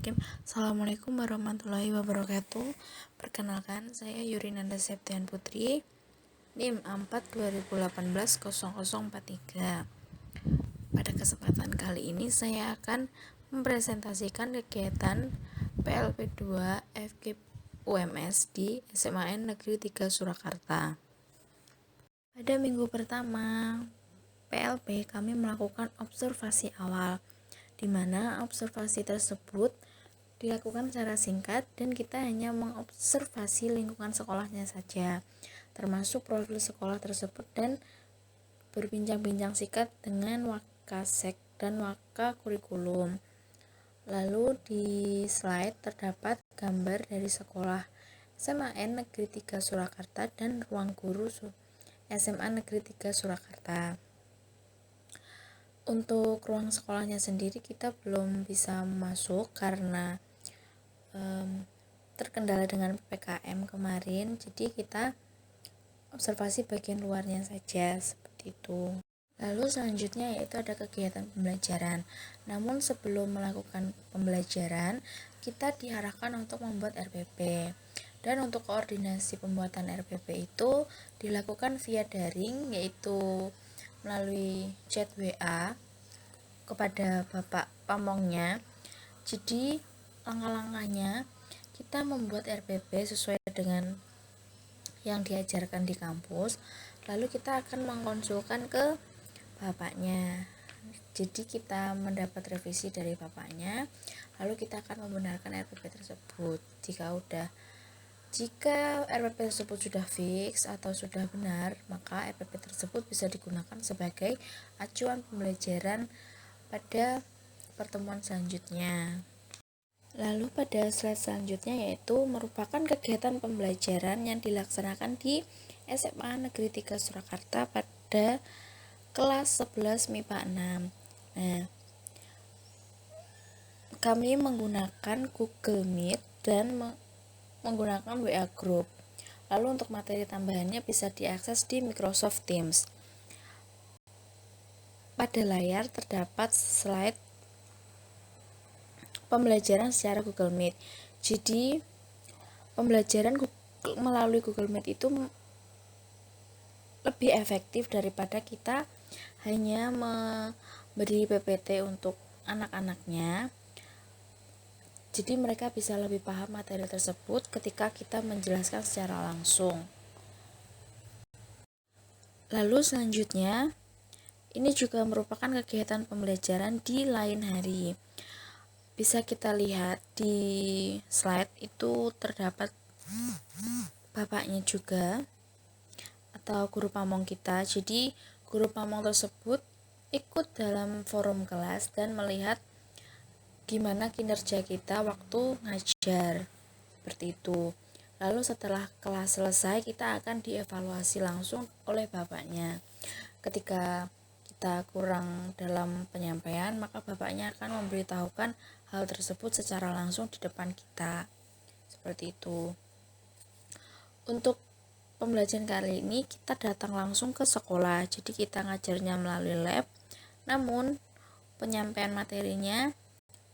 Bismillahirrahmanirrahim. Assalamualaikum warahmatullahi wabarakatuh. Perkenalkan, saya Yurinanda Septian Putri, NIM 4 2018 0043. Pada kesempatan kali ini saya akan mempresentasikan kegiatan PLP 2 FKIP UMS di SMAN Negeri 3 Surakarta. Pada minggu pertama PLP kami melakukan observasi awal, di mana observasi tersebut dilakukan secara singkat dan kita hanya mengobservasi lingkungan sekolahnya saja, termasuk profil sekolah tersebut, dan berbincang-bincang singkat dengan wakasek dan waka kurikulum. Lalu di slide terdapat gambar dari sekolah SMAN Negeri 3 Surakarta dan ruang guru SMA Negeri 3 Surakarta. Untuk ruang sekolahnya sendiri kita belum bisa masuk karena terkendala dengan PPKM kemarin, jadi kita observasi bagian luarnya saja, seperti itu. Lalu selanjutnya yaitu ada kegiatan pembelajaran. Namun sebelum melakukan pembelajaran, kita diarahkan untuk membuat RPP. Dan untuk koordinasi pembuatan RPP itu dilakukan via daring, yaitu melalui chat WA kepada Bapak Pamongnya. Jadi langkah-langkahnya kita membuat RPP sesuai dengan yang diajarkan di kampus, lalu kita akan mengkonsulkan ke bapaknya. Jadi kita mendapat revisi dari bapaknya, lalu kita akan membenarkan RPP tersebut. Jika RPP tersebut sudah fix atau sudah benar, maka RPP tersebut bisa digunakan sebagai acuan pembelajaran pada pertemuan selanjutnya. Lalu pada slide selanjutnya yaitu merupakan kegiatan pembelajaran yang dilaksanakan di SMA Negeri 3 Surakarta pada kelas 11 MIPA 6. Nah, kami menggunakan Google Meet dan menggunakan WA Group. Lalu untuk materi tambahannya bisa diakses di Microsoft Teams. Pada layar terdapat slide pembelajaran secara Google Meet. Jadi pembelajaran melalui Google Meet itu lebih efektif daripada kita hanya memberi PPT untuk anak-anaknya. Jadi mereka bisa lebih paham materi tersebut ketika kita menjelaskan secara langsung. Lalu selanjutnya, ini juga merupakan kegiatan pembelajaran di lain hari. Bisa kita lihat di slide itu terdapat bapaknya juga atau guru pamong kita. Jadi guru pamong tersebut ikut dalam forum kelas dan melihat gimana kinerja kita waktu ngajar, seperti itu. Lalu setelah kelas selesai kita akan dievaluasi langsung oleh bapaknya. Ketika kita kurang dalam penyampaian, maka bapaknya akan memberitahukan hal tersebut secara langsung di depan kita, seperti itu. Untuk pembelajaran kali ini kita datang langsung ke sekolah, jadi kita ngajarnya melalui lab, namun penyampaian materinya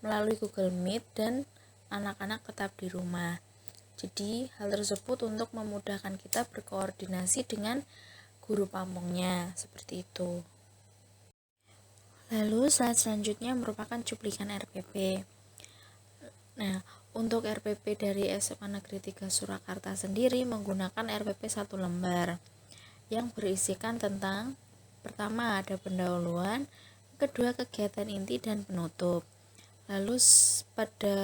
melalui Google Meet dan anak-anak tetap di rumah. Jadi hal tersebut untuk memudahkan kita berkoordinasi dengan guru pamongnya, seperti itu. Lalu slide selanjutnya merupakan cuplikan RPP. Nah, untuk RPP dari SMA Negeri 3 Surakarta sendiri menggunakan RPP 1 lembar yang berisikan tentang pertama ada pendahuluan, kedua kegiatan inti dan penutup. Lalu pada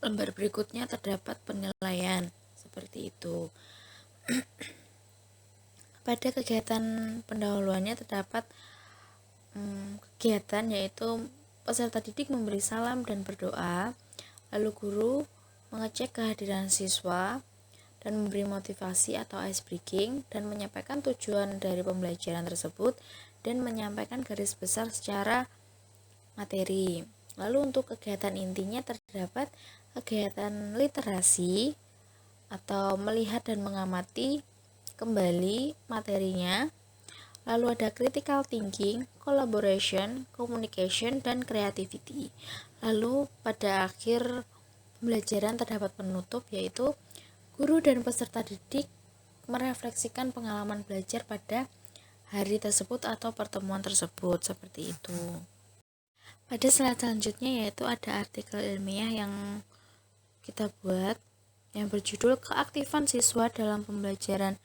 lembar berikutnya terdapat penilaian, seperti itu. Pada kegiatan pendahuluannya terdapat kegiatan yaitu peserta didik memberi salam dan berdoa, lalu guru mengecek kehadiran siswa dan memberi motivasi atau ice breaking dan menyampaikan tujuan dari pembelajaran tersebut dan menyampaikan garis besar secara materi. Lalu untuk kegiatan intinya terdapat kegiatan literasi atau melihat dan mengamati kembali materinya, Lalu ada critical thinking, collaboration, communication, dan creativity. Lalu pada akhir pembelajaran terdapat penutup, yaitu guru dan peserta didik merefleksikan pengalaman belajar pada hari tersebut atau pertemuan tersebut, seperti itu. Pada slide selanjutnya yaitu ada artikel ilmiah yang kita buat yang berjudul Keaktifan Siswa dalam Pembelajaran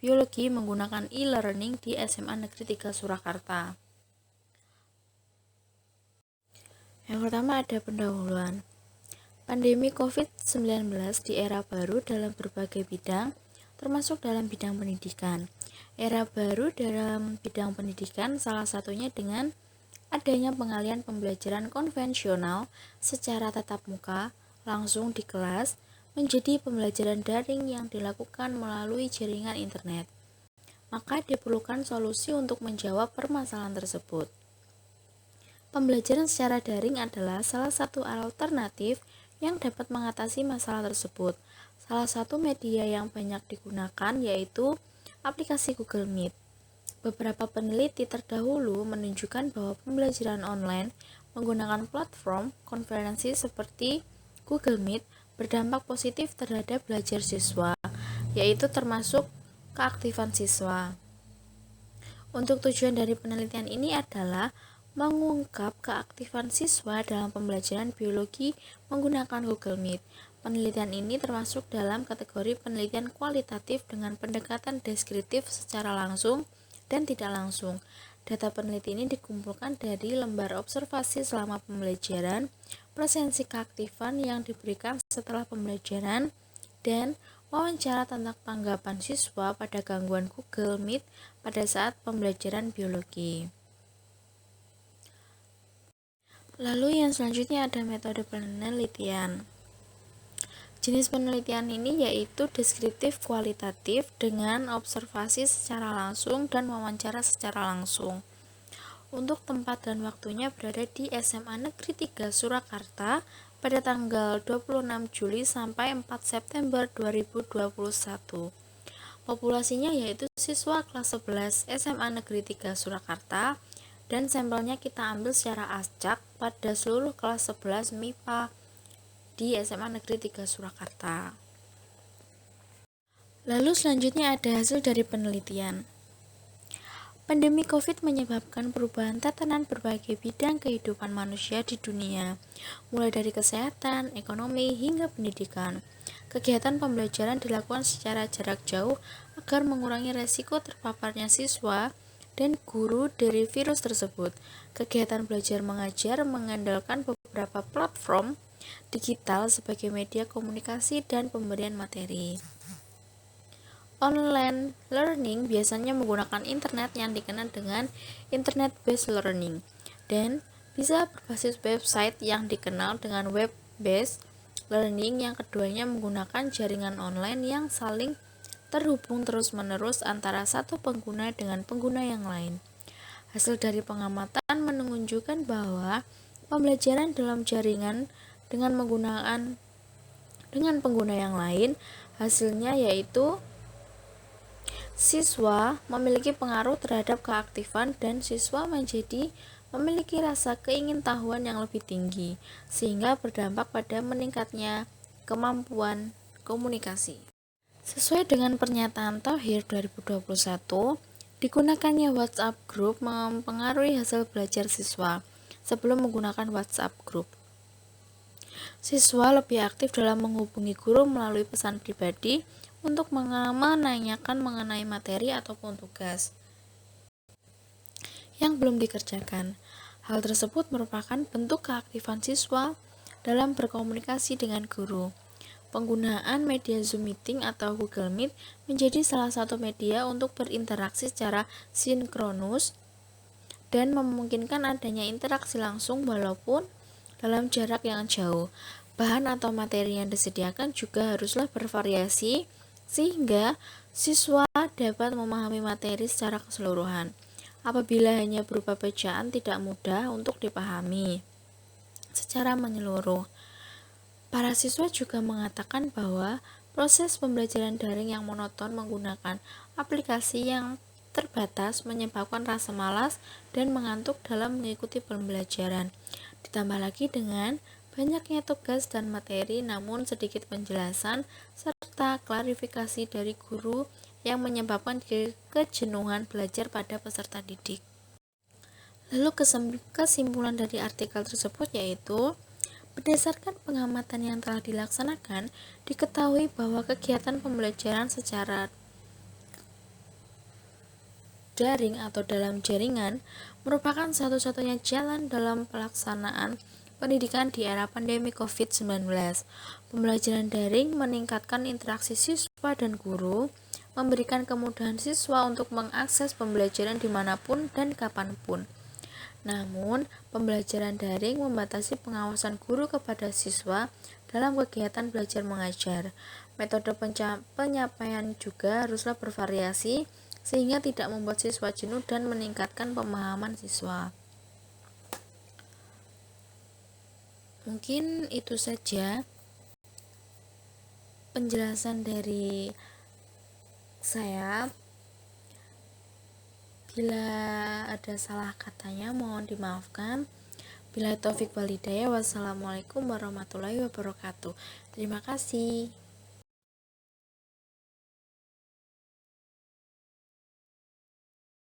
Biologi menggunakan e-learning di SMA Negeri 3 Surakarta. Yang pertama ada pendahuluan. Pandemi COVID-19 di era baru dalam berbagai bidang, termasuk dalam bidang pendidikan. Era baru dalam bidang pendidikan salah satunya dengan adanya pengalihan pembelajaran konvensional secara tatap muka langsung di kelas menjadi pembelajaran daring yang dilakukan melalui jaringan internet. Maka diperlukan solusi untuk menjawab permasalahan tersebut. Pembelajaran secara daring adalah salah satu alternatif yang dapat mengatasi masalah tersebut. Salah satu media yang banyak digunakan yaitu aplikasi Google Meet. Beberapa peneliti terdahulu menunjukkan bahwa pembelajaran online menggunakan platform konferensi seperti Google Meet berdampak positif terhadap belajar siswa, yaitu termasuk keaktifan siswa. Untuk tujuan dari penelitian ini adalah mengungkap keaktifan siswa dalam pembelajaran biologi menggunakan Google Meet. Penelitian ini termasuk dalam kategori penelitian kualitatif dengan pendekatan deskriptif secara langsung dan tidak langsung. Data peneliti ini dikumpulkan dari lembar observasi selama pembelajaran, presensi keaktifan yang diberikan setelah pembelajaran, dan wawancara tentang tanggapan siswa pada gangguan Google Meet pada saat pembelajaran biologi. Lalu yang selanjutnya ada metode penelitian. Jenis penelitian ini yaitu deskriptif kualitatif dengan observasi secara langsung dan wawancara secara langsung. Untuk tempat dan waktunya berada di SMA Negeri 3 Surakarta pada tanggal 26 Juli sampai 4 September 2021. Populasinya yaitu siswa kelas 11 SMA Negeri 3 Surakarta dan sampelnya kita ambil secara acak pada seluruh kelas 11 MIPA di SMA Negeri 3 Surakarta. Lalu selanjutnya ada hasil dari penelitian. Pandemi COVID menyebabkan perubahan tatanan berbagai bidang kehidupan manusia di dunia, mulai dari kesehatan, ekonomi, hingga pendidikan. Kegiatan pembelajaran dilakukan secara jarak jauh agar mengurangi resiko terpaparnya siswa dan guru dari virus tersebut. Kegiatan belajar mengajar mengandalkan beberapa platform digital sebagai media komunikasi dan pemberian materi. Online learning biasanya menggunakan internet yang dikenal dengan internet-based learning dan bisa berbasis website yang dikenal dengan web-based learning. Yang keduanya menggunakan jaringan online yang saling terhubung terus-menerus antara satu pengguna dengan pengguna yang lain. Hasil dari pengamatan menunjukkan bahwa pembelajaran dalam jaringan dengan pengguna yang lain, hasilnya yaitu siswa memiliki pengaruh terhadap keaktifan dan siswa menjadi memiliki rasa keingintahuan yang lebih tinggi, sehingga berdampak pada meningkatnya kemampuan komunikasi. Sesuai dengan pernyataan Thohir 2021, digunakannya WhatsApp Group mempengaruhi hasil belajar siswa. Sebelum menggunakan WhatsApp Group, siswa lebih aktif dalam menghubungi guru melalui pesan pribadi untuk menanyakan mengenai materi ataupun tugas yang belum dikerjakan. Hal tersebut merupakan bentuk keaktifan siswa dalam berkomunikasi dengan guru. Penggunaan media Zoom Meeting atau Google Meet menjadi salah satu media untuk berinteraksi secara sinkronus dan memungkinkan adanya interaksi langsung walaupun dalam jarak yang jauh. Bahan atau materi yang disediakan juga haruslah bervariasi sehingga siswa dapat memahami materi secara keseluruhan. Apabila hanya berupa bacaan, tidak mudah untuk dipahami secara menyeluruh. Para siswa juga mengatakan bahwa proses pembelajaran daring yang monoton menggunakan aplikasi yang terbatas menyebabkan rasa malas dan mengantuk dalam mengikuti pembelajaran. Ditambah lagi dengan banyaknya tugas dan materi namun sedikit penjelasan serta klarifikasi dari guru yang menyebabkan kejenuhan belajar pada peserta didik. Lalu kesimpulan dari artikel tersebut yaitu, berdasarkan pengamatan yang telah dilaksanakan, diketahui bahwa kegiatan pembelajaran secara daring atau dalam jaringan merupakan satu-satunya jalan dalam pelaksanaan pendidikan di era pandemi COVID-19. Pembelajaran daring meningkatkan interaksi siswa dan guru, memberikan kemudahan siswa untuk mengakses pembelajaran dimanapun dan kapanpun. Namun, pembelajaran daring membatasi pengawasan guru kepada siswa dalam kegiatan belajar mengajar. Metode penyampaian juga haruslah bervariasi sehingga tidak membuat siswa jenuh dan meningkatkan pemahaman siswa. Mungkin itu saja penjelasan dari saya. Bila ada salah katanya mohon dimaafkan. Bila taufik wal hidayah, wassalamualaikum warahmatullahi wabarakatuh. Terima kasih.